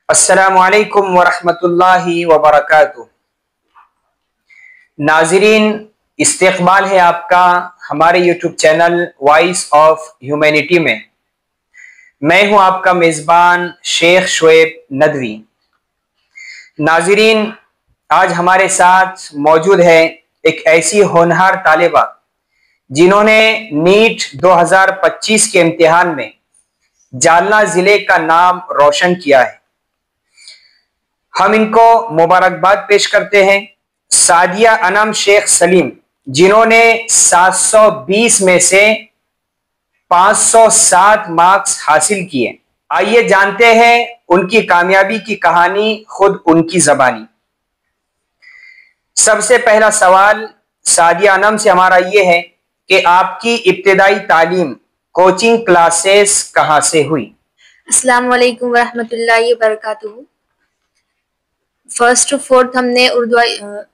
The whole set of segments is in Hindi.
अस्सलामुअलैकुम वरहमतुल्लाहि वबरकातुह। नाज़रीन, इस्तक़बाल है आपका हमारे YouTube channel voice of humanity में। मैं हूं आपका मेज़बान शेख शुएब नदवी। नाज़रीन, आज हमारे साथ मौजूद है एक ऐसी होनहार तालिबा जिन्होंने नीट 2025 के इम्तिहान में जालना ज़िले का नाम रोशन किया है। हम इनको मुबारकबाद पेश करते हैं। सादिया अनम शेख सलीम, जिन्होंने 720 में से 507 मार्क्स हासिल किए। आइए जानते हैं उनकी कामयाबी की कहानी खुद उनकी जबानी। सबसे पहला सवाल सादिया अनम से हमारा ये है कि आपकी इब्तिदाई तालीम कोचिंग क्लासेस कहाँ से हुई? अस्सलाम वालेकुम वरहमतुल्लाहि वबरकातुहू। फर्स्ट टू फोर्थ हमने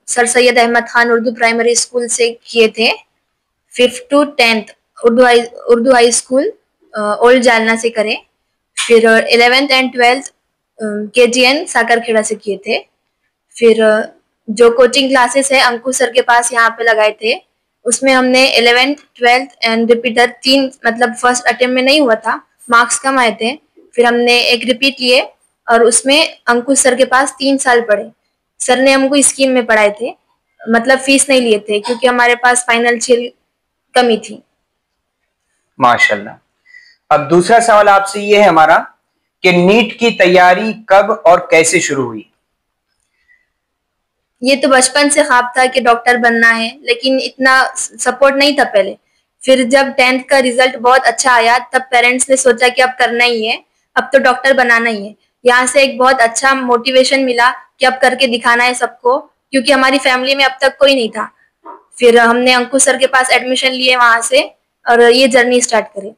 sir Syed Ahmad Khan Urdu primary school से किए थे। 5th to 10th Urdu high school old Jalna से करें। फिर 11th एंड 12th KGN साकरखेड़ा से किए थे। फिर जो कोचिंग क्लासेस है अंकुश सर के पास यहाँ पे लगाए थे, उसमें हमने 11th 12th एंड रिपीटर 3 मतलब फर्स्ट अटेम्प्ट में नहीं हुआ था, मार्क्स कम आए थे। फिर हमने एक रिपीट लिए और उसमें अंकुश सर के पास 3 साल पढ़े। सर ने हमको स्कीम में पढ़ाए थे, मतलब फीस नहीं लिए थे क्योंकि हमारे पास फाइनेंशियल कमी थी। माशाल्लाह। अब दूसरा सवाल आपसे ये है हमारा कि नीट की तैयारी कब और कैसे शुरू हुई? ये तो बचपन से ख्वाब था कि डॉक्टर बनना है, लेकिन इतना सपोर्ट नहीं था पहले। फिर जब 10th का रिजल्ट बहुत अच्छा आया तब पेरेंट्स ने सोचा कि अब करना ही है, अब तो डॉक्टर बनाना ही है। यहाँ से एक बहुत अच्छा मोटिवेशन मिला कि अब करके दिखाना है सबको, क्योंकि हमारी फैमिली में अब तक कोई नहीं था। फिर हमने अंकुश सर के पास एडमिशन लिए वहां से और ये जर्नी स्टार्ट करी।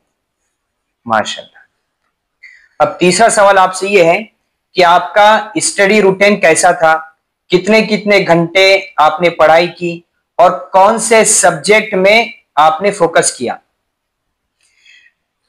माशाल्लाह। अब तीसरा सवाल आपसे ये है कि आपका स्टडी रूटीन कैसा था? कितने कितने घंटे आपने पढ़ाई की और कौन से सब्जेक्ट में आपने फोकस किया?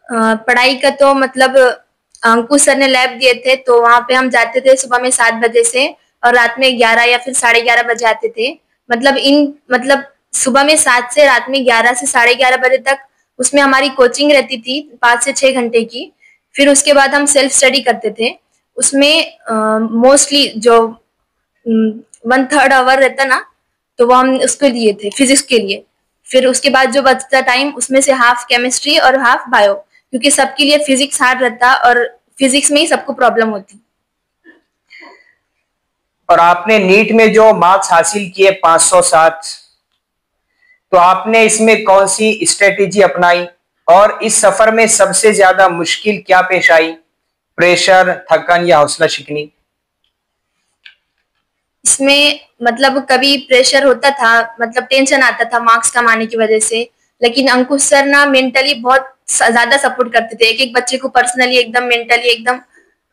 पढ़ाई का तो मतलब अंकुश सर ने लैब दिए थे, तो वहां पे हम जाते थे सुबह में 7 बजे से और रात में 11 या फिर 11:30 बजे आते थे। मतलब सुबह में 7 से रात में 11 से 11:30 बजे तक उसमें हमारी कोचिंग रहती थी 5 से 6 घंटे की। फिर उसके बाद हम सेल्फ स्टडी करते थे। उसमें मोस्टली जो 1/3 आवर रहता ना, तो वो हम उसके लिए थे, फिजिक्स के लिए। फिर उसके बाद जो बचता टाइम उसमें से हाफ केमिस्ट्री और हाफ बायो, क्योंकि सबके लिए फिजिक्स हार्ड रहता और फिजिक्स में ही सबको प्रॉब्लम होती। और आपने नीट में जो मार्क्स हासिल किए 507, तो आपने इसमें कौन सी स्ट्रेटेजी अपनाई और इस सफर में सबसे ज्यादा मुश्किल क्या पेश आई? प्रेशर, थकन या हौसला शिकनी? इसमें मतलब कभी प्रेशर होता था, मतलब टेंशन आता था मार्क्स कम आने की वजह से, लेकिन अंकुश सर ना मेंटली बहुत ज्यादा सपोर्ट करते थे। एक एक बच्चे को पर्सनली एकदम मेंटली एकदम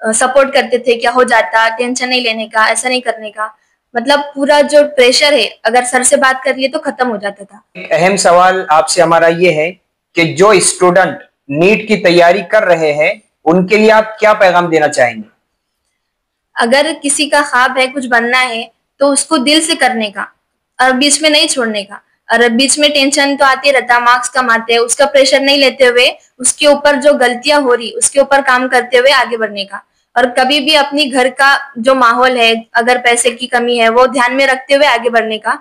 सपोर्ट करते थे, क्या हो जाता, टेंशन नहीं लेने का, ऐसा नहीं करने का। मतलब पूरा जो प्रेशर है अगर सर से बात कर लिए तो खत्म हो जाता था। एक अहम सवाल आपसे हमारा ये है कि जो स्टूडेंट नीट की तैयारी कर रहे हैं उनके लिए आप क्या पैगाम देना चाहेंगे? अगर किसी का ख्वाब है कुछ बनना है तो उसको दिल से करने का और बीच में नहीं छोड़ने का। और बीच में टेंशन तो आती रहता, मार्क्स कम आते हैं, उसका प्रेशर नहीं लेते हुए उसके ऊपर जो गलतियां हो रही उसके ऊपर काम करते हुए आगे बढ़ने का। और कभी भी अपनी घर का जो माहौल है, अगर पैसे की कमी है, वो ध्यान में रखते हुए आगे बढ़ने का।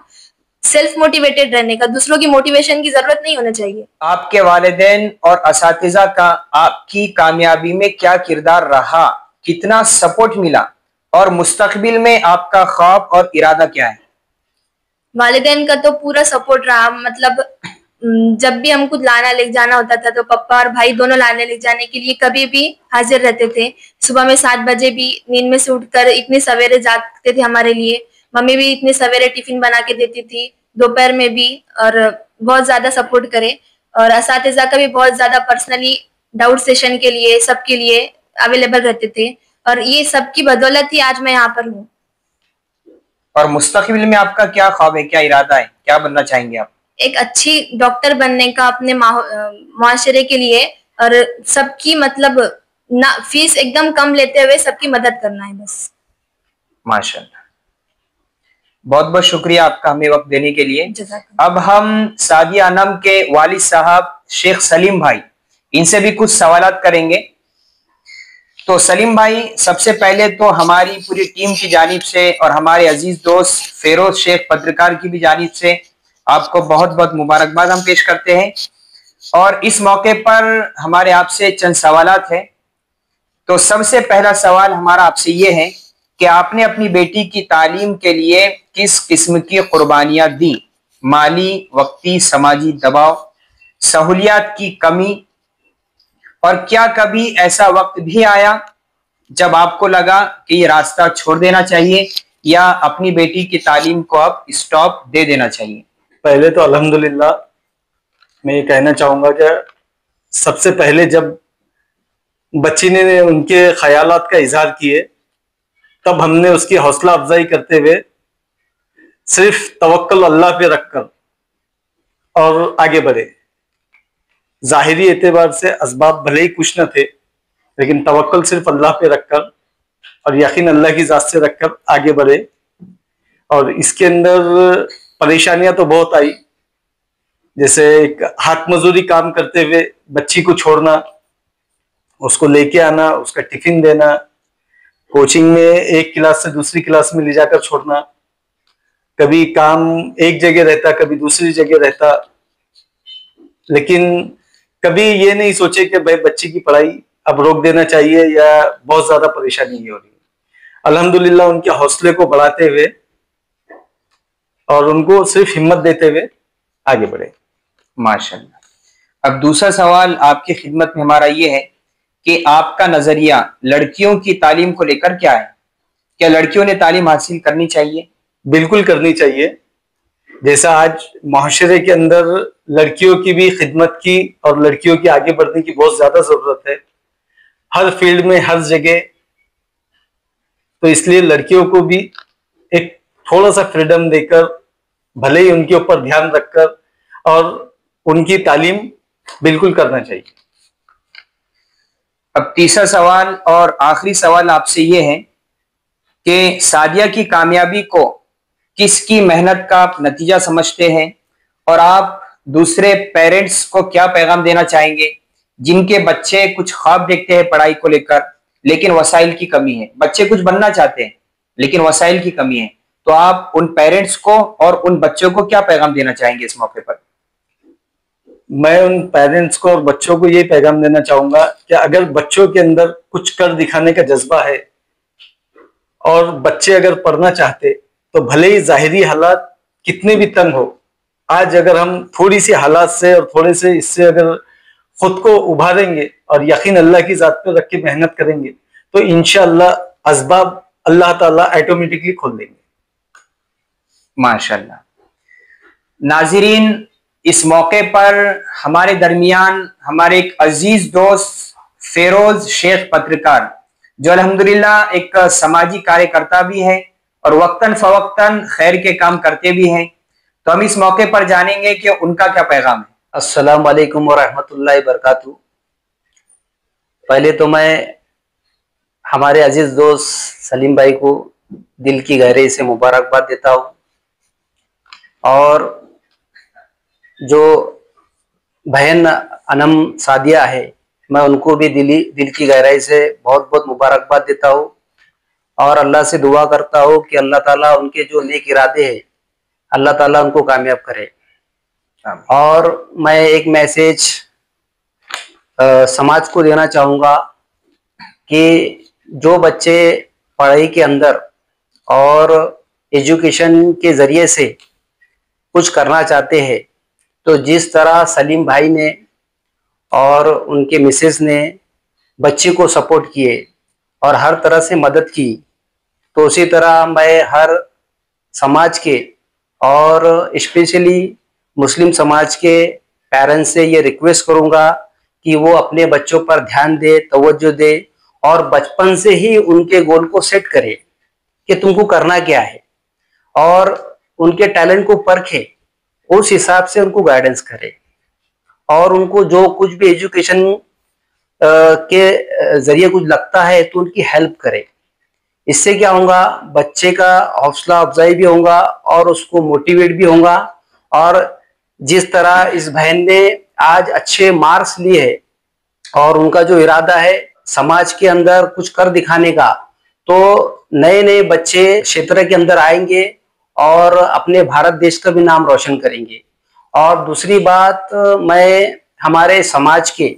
सेल्फ मोटिवेटेड रहने का, दूसरों की मोटिवेशन की जरूरत नहीं होना चाहिए। आपके वालिदैन और असातिज़ा का आपकी कामयाबी में क्या किरदार रहा? कितना सपोर्ट मिला और मुस्तकबिल में आपका ख्वाब और इरादा क्या है? वालिदैन का तो पूरा सपोर्ट रहा। मतलब जब भी हमको लाना ले जाना होता था तो पापा और भाई दोनों लाने ले जाने के लिए कभी भी हाजिर रहते थे। सुबह में 7 बजे भी नींद में से उठकर इतने सवेरे जागते थे हमारे लिए। मम्मी भी इतने सवेरे टिफिन बना के देती थी, दोपहर में भी, और बहुत ज्यादा सपोर्ट करे। और असातिज़ा का भी बहुत ज्यादा पर्सनली डाउट सेशन के लिए सबके लिए अवेलेबल रहते थे। और ये सबकी बदौलत ही आज मैं यहाँ पर हूँ। और मुस्तकबिल में आपका क्या ख्वाब है, क्या इरादा है, क्या बनना चाहेंगे आप? एक अच्छी डॉक्टर बनने का अपने मुआशरे के लिए, और सबकी मतलब ना फीस एकदम कम लेते हुए सबकी मदद करना है बस। माशाल्लाह, बहुत बहुत शुक्रिया आपका हमें वक्त देने के लिए। जज़ाकल्लाह। अब हम सादिया अनम के वालिद साहब शेख सलीम भाई, इनसे भी कुछ सवालात करेंगे। तो सलीम भाई, सबसे पहले तो हमारी पूरी टीम की जानिब से और हमारे अजीज दोस्त फेरोज शेख पत्रकार की भी जानिब से आपको बहुत बहुत मुबारकबाद हम पेश करते हैं। और इस मौके पर हमारे आपसे चंद सवालात हैं। तो सबसे पहला सवाल हमारा आपसे ये है कि आपने अपनी बेटी की तालीम के लिए किस किस्म की कुर्बानियां दी? माली, वक्ती, समाजी दबाव, सहूलियात की कमी, और क्या कभी ऐसा वक्त भी आया जब आपको लगा कि ये रास्ता छोड़ देना चाहिए या अपनी बेटी की तालीम को अब स्टॉप दे देना चाहिए? पहले तो अल्हम्दुलिल्लाह मैं ये कहना चाहूँगा कि सबसे पहले जब बच्ची ने उनके ख्यालात का इजहार किए, तब हमने उसकी हौसला अफजाई करते हुए सिर्फ तवक्कुल अल्लाह पे रखकर और आगे बढ़े। जाहिरी एतबार से असबाब भले ही कुछ न थे, लेकिन तवक्कुल सिर्फ अल्लाह पे रखकर और यकीन अल्लाह की जात से रखकर आगे बढ़े। और इसके अंदर परेशानियां तो बहुत आई, जैसे एक हाथ मजदूरी काम करते हुए बच्ची को छोड़ना, उसको लेके आना, उसका टिफिन देना, कोचिंग में एक क्लास से दूसरी क्लास में ले जाकर छोड़ना, कभी काम एक जगह रहता कभी दूसरी जगह रहता, लेकिन कभी ये नहीं सोचे कि भाई बच्ची की पढ़ाई अब रोक देना चाहिए या बहुत ज्यादा परेशानी ये हो रही है। अल्हम्दुलिल्लाह उनके हौसले को बढ़ाते हुए और उनको सिर्फ हिम्मत देते हुए आगे बढ़े। माशाल्लाह। अब दूसरा सवाल आपकी खिदमत में हमारा ये है कि आपका नजरिया लड़कियों की तालीम को लेकर क्या है? क्या लड़कियों ने तालीम हासिल करनी चाहिए? बिल्कुल करनी चाहिए। जैसा आज माशरे के अंदर लड़कियों की भी खिदमत की और लड़कियों की आगे बढ़ने की बहुत ज्यादा जरूरत है, हर फील्ड में हर जगह। तो इसलिए लड़कियों को भी एक थोड़ा सा फ्रीडम देकर, भले ही उनके ऊपर ध्यान रखकर, और उनकी तालीम बिल्कुल करना चाहिए। अब तीसरा सवाल और आखिरी सवाल आपसे ये है कि सादिया की कामयाबी को किसकी मेहनत का आप नतीजा समझते हैं, और आप दूसरे पेरेंट्स को क्या पैगाम देना चाहेंगे जिनके बच्चे कुछ ख्वाब देखते हैं पढ़ाई को लेकर लेकिन वसाइल की कमी है? बच्चे कुछ बनना चाहते हैं लेकिन वसाइल की कमी है, तो आप उन पेरेंट्स को और उन बच्चों को क्या पैगाम देना चाहेंगे इस मौके पर? मैं उन पेरेंट्स को और बच्चों को ये पैगाम देना चाहूंगा कि अगर बच्चों के अंदर कुछ कर दिखाने का जज्बा है और बच्चे अगर पढ़ना चाहते, तो भले ही जाहिरी हालात कितने भी तंग हो, आज अगर हम थोड़ी सी हालात से और थोड़े से इससे अगर खुद को उभारेंगे और यकीन अल्लाह की जात पर रख के मेहनत करेंगे, तो इंशाअल्लाह असबाब अल्लाह ताला ऑटोमेटिकली खोल देंगे। माशाल्लाह। नाज़रीन, इस मौके पर हमारे दरमियान हमारे एक अजीज दोस्त फेरोज शेख पत्रकार, जो अल्हम्दुलिल्लाह एक समाजी कार्यकर्ता भी है और वक्तन फवक्तन खैर के काम करते भी हैं, तो हम इस मौके पर जानेंगे कि उनका क्या पैगाम है। अस्सलाम वालेकुम व रहमतुल्लाहि व बरकातहू। पहले तो मैं हमारे अजीज दोस्त सलीम भाई को दिल की गहराई से मुबारकबाद देता हूँ, और जो बहन अनम सादिया है, मैं उनको भी दिल की गहराई से बहुत बहुत मुबारकबाद देता हूँ, और अल्लाह से दुआ करता हूँ कि अल्लाह ताला उनके जो नेक इरादे हैं अल्लाह ताला उनको कामयाब करे। और मैं एक मैसेज समाज को देना चाहूँगा कि जो बच्चे पढ़ाई के अंदर और एजुकेशन के ज़रिए से कुछ करना चाहते हैं, तो जिस तरह सलीम भाई ने और उनके मिसेस ने बच्चे को सपोर्ट किए और हर तरह से मदद की, तो उसी तरह मैं हर समाज के और स्पेशली मुस्लिम समाज के पेरेंट्स से ये रिक्वेस्ट करूँगा कि वो अपने बच्चों पर ध्यान दे, तवज्जो दे, और बचपन से ही उनके गोल को सेट करे कि तुमको करना क्या है, और उनके टैलेंट को परखे, उस हिसाब से उनको गाइडेंस करे, और उनको जो कुछ भी एजुकेशन के जरिए कुछ लगता है तो उनकी हेल्प करें। इससे क्या होगा, बच्चे का हौसला अफजाई भी होगा और उसको मोटिवेट भी होगा। और जिस तरह इस बहन ने आज अच्छे मार्क्स लिए और उनका जो इरादा है समाज के अंदर कुछ कर दिखाने का, तो नए नए बच्चे क्षेत्र के अंदर आएंगे और अपने भारत देश का भी नाम रोशन करेंगे। और दूसरी बात, मैं हमारे समाज के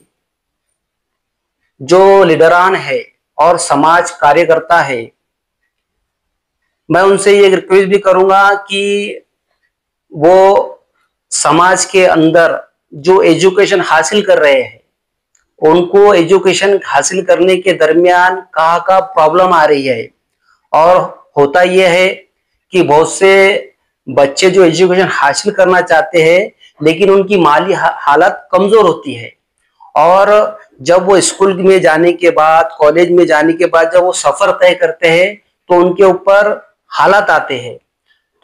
जो लीडरान है और समाज कार्यकर्ता है, मैं उनसे ये रिक्वेस्ट भी करूंगा कि वो समाज के अंदर जो एजुकेशन हासिल कर रहे हैं, उनको एजुकेशन हासिल करने के दरमियान कहाँ का प्रॉब्लम आ रही है। और होता यह है कि बहुत से बच्चे जो एजुकेशन हासिल करना चाहते हैं लेकिन उनकी माली हालत कमजोर होती है, और जब वो स्कूल में जाने के बाद, कॉलेज में जाने के बाद जब वो सफर तय करते हैं तो उनके ऊपर हालात आते हैं।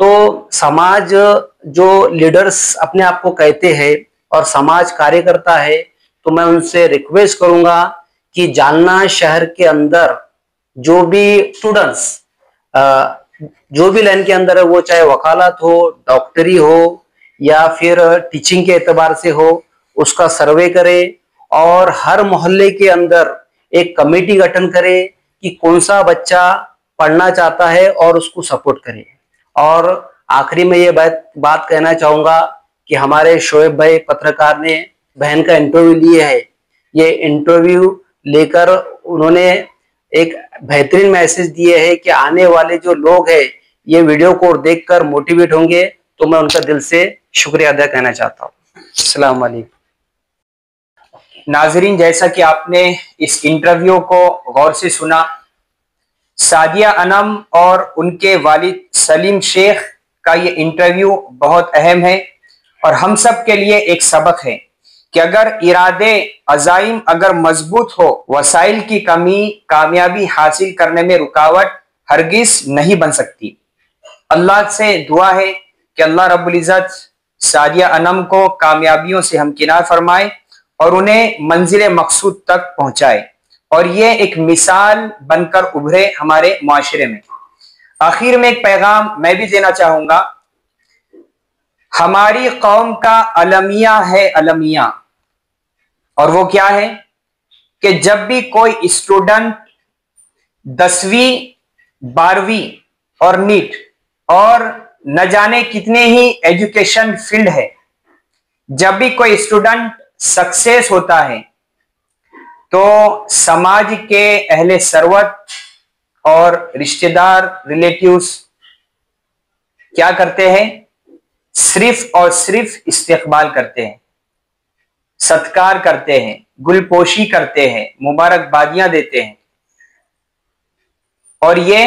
तो समाज जो लीडर्स अपने आप को कहते हैं और समाज कार्यकर्ता है, तो मैं उनसे रिक्वेस्ट करूंगा कि जालना शहर के अंदर जो भी स्टूडेंट्स जो भी लाइन के अंदर है, वो चाहे वकालत हो, डॉक्टरी हो या फिर टीचिंग के एतबार से हो, उसका सर्वे करे और हर मोहल्ले के अंदर एक कमेटी गठन करे कि कौन सा बच्चा पढ़ना चाहता है और उसको सपोर्ट करे। और आखिरी में ये बात कहना चाहूंगा कि हमारे शोएब भाई पत्रकार ने बहन का इंटरव्यू लिए है। ये इंटरव्यू लेकर उन्होंने एक बेहतरीन मैसेज दिए है कि आने वाले जो लोग हैं ये वीडियो को देखकर मोटिवेट होंगे। तो मैं उनका दिल से शुक्रिया अदा कहना चाहता हूँ। अस्सलाम वालेकुम। नाजरीन, जैसा कि आपने इस इंटरव्यू को गौर से सुना, सादिया अनम और उनके वालिद सलीम शेख का ये इंटरव्यू बहुत अहम है और हम सब के लिए एक सबक है कि अगर इरादे अज़ाइम अगर मजबूत हो, वसाइल की कमी कामयाबी हासिल करने में रुकावट हरगिज नहीं बन सकती। अल्लाह से दुआ है कि अल्लाह रब्बुल इज़्ज़त सादिया अनम को कामयाबियों से हमकिनार फरमाए और उन्हें मंजिल मकसूद तक पहुंचाए और ये एक मिसाल बनकर उभरे हमारे माशरे में। आखिर में एक पैगाम मैं भी देना चाहूंगा। हमारी कौम का अलमिया है अलमिया, और वो क्या है कि जब भी कोई स्टूडेंट 10वीं 12वीं और नीट और न जाने कितने ही एजुकेशन फील्ड है, जब भी कोई स्टूडेंट सक्सेस होता है तो समाज के अहले सरवत और रिश्तेदार रिलेटिव्स क्या करते हैं, सिर्फ और सिर्फ इस्तकबाल करते हैं, सत्कार करते हैं, गुलपोशी करते हैं, मुबारकबादियां देते हैं और ये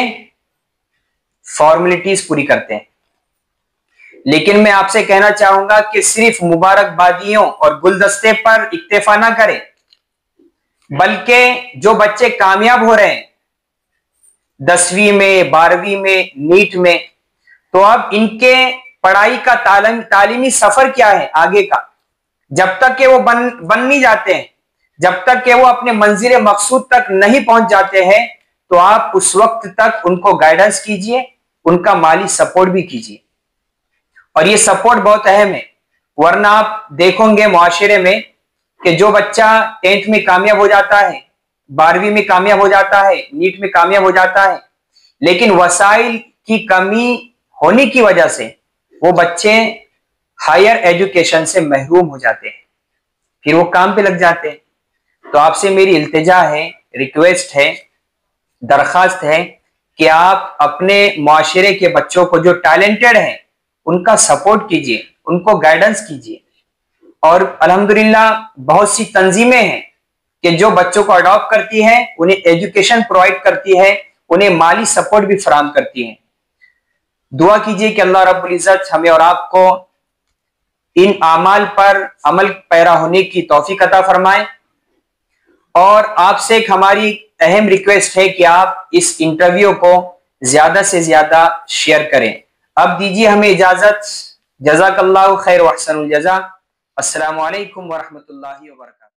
फॉर्मेलिटीज पूरी करते हैं। लेकिन मैं आपसे कहना चाहूंगा कि सिर्फ मुबारकबादियों और गुलदस्ते पर इक्तेफा ना करें, बल्कि जो बच्चे कामयाब हो रहे हैं 10वीं में 12वीं में नीट में, तो अब इनके पढ़ाई का तालीमी सफर क्या है आगे का, जब तक कि वो बन नहीं जाते हैं, जब तक कि वो अपने मंजिल मकसूद तक नहीं पहुंच जाते हैं, तो आप उस वक्त तक उनको गाइडेंस कीजिए, उनका माली सपोर्ट भी कीजिए। और ये सपोर्ट बहुत अहम है, वरना आप देखोगे मुआशरे में कि जो बच्चा 10th में कामयाब हो जाता है, 12वीं में कामयाब हो जाता है, नीट में कामयाब हो जाता है, लेकिन वसाइल की कमी होने की वजह से वो बच्चे हायर एजुकेशन से महरूम हो जाते हैं, फिर वो काम पे लग जाते हैं। तो आपसे मेरी इल्तिजा है, रिक्वेस्ट है, दरखास्त है कि आप अपने मुआशरे के बच्चों को जो टैलेंटेड हैं उनका सपोर्ट कीजिए, उनको गाइडेंस कीजिए। और अल्हम्दुलिल्लाह बहुत सी तंजीमें हैं कि जो बच्चों को अडॉप्ट करती हैं, उन्हें एजुकेशन प्रोवाइड करती है, उन्हें माली सपोर्ट भी फराहम करती हैं। दुआ कीजिए कि अल्लाह रब्बुल इज़्ज़त हमें और आपको इन आमाल पर अमल पैरा होने की तौफीक अता फरमाए। और आपसे एक हमारी अहम रिक्वेस्ट है कि आप इस इंटरव्यू को ज्यादा से ज्यादा शेयर करें। अब दीजिए हमें इजाजत। जज़ाकल्लाहु खैर व अहसनुल जज़ा। अस्सलामु अलैकुम व रहमतुल्लाहि व बरकातहू।